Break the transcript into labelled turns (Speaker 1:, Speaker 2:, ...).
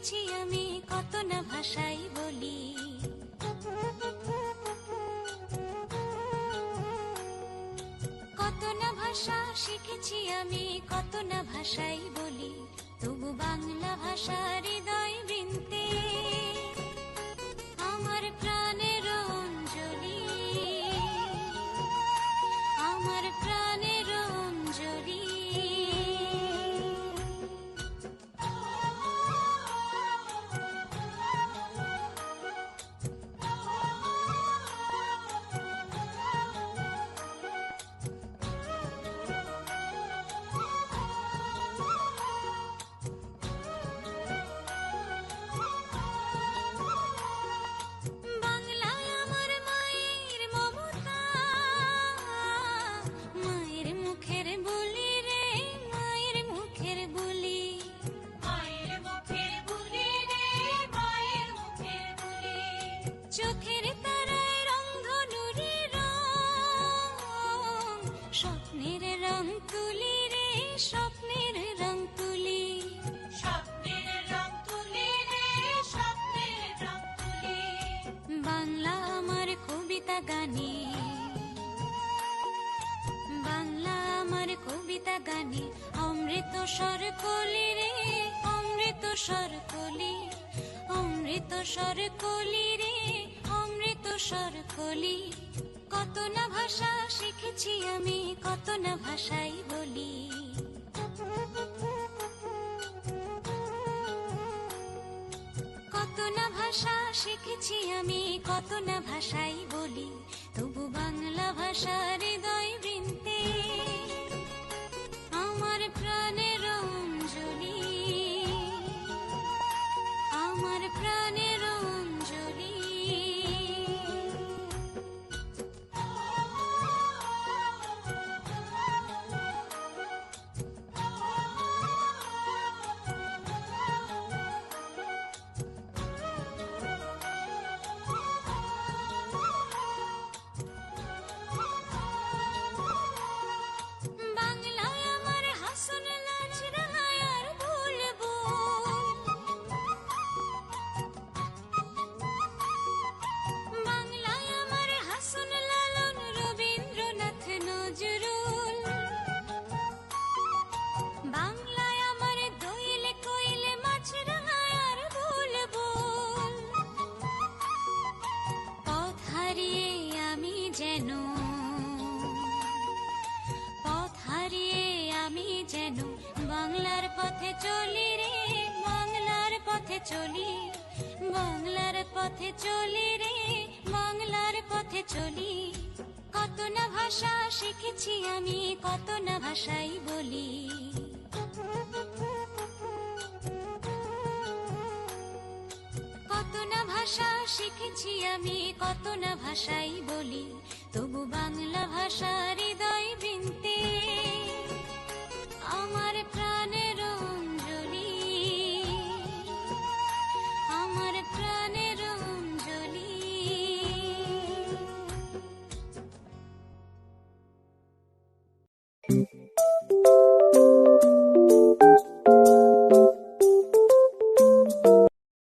Speaker 1: শিখেছি আমি কত না ভাষাই বলি। কত না ভাষা শিখেছি আমি কত না ভাষাই বলি, তবু বাংলা ভাষা হৃদয় বৃন্তে আমার প্রাণের অঞ্জলি, আমার প্রাণের অঞ্জলি। চোখের তারায় রংধনুরে রং, স্বপ্নের রং তুলি রে, স্বপ্নের রং তুলি, স্বপ্নের রং তুলি রে, স্বপ্নের রং তুলি। বাংলা আমার কবিতা গানে, বাংলা আমার কবিতা গানে অমৃত স্বর কলি রে, অমৃত স্বর কলি, অমৃত স্বর কলি রে, অমৃত স্বর কলি। কত না ভাষা শিখেছি আমি কত না ভাষাই বলি। কত না ভাষা শিখেছি আমি কত না ভাষাই বলি, তবু বাংলা ভাষা হৃদয় বৃন্তে আমার প্রাণের অঞ্জলি, আমার প্রাণের অঞ্জলি। বাংলায় আমার হাসন লাজ রাঙায় আর ভুলবো, বাংলায় আমার হাসন লালন রবীন্দ্রনাথ নজরুল, বাংলায় আমার দইলে কইলে মাছ রাঙায় আর ভুলবো। পথ হারিয়ে আমি যেন, পথ হারিয়ে আমি যেন বাংলার পথে চলি রে, বাংলার পথে চলি, বাংলার পথে চলি রে, বাংলার পথে চলি। কত না ভাষা শিখেছি আমি কত না ভাষাই বলি। কত না ভাষা শিখেছি আমি কত না ভাষাই বলি, তবু বাংলা ভাষা হৃদয় বৃন্তে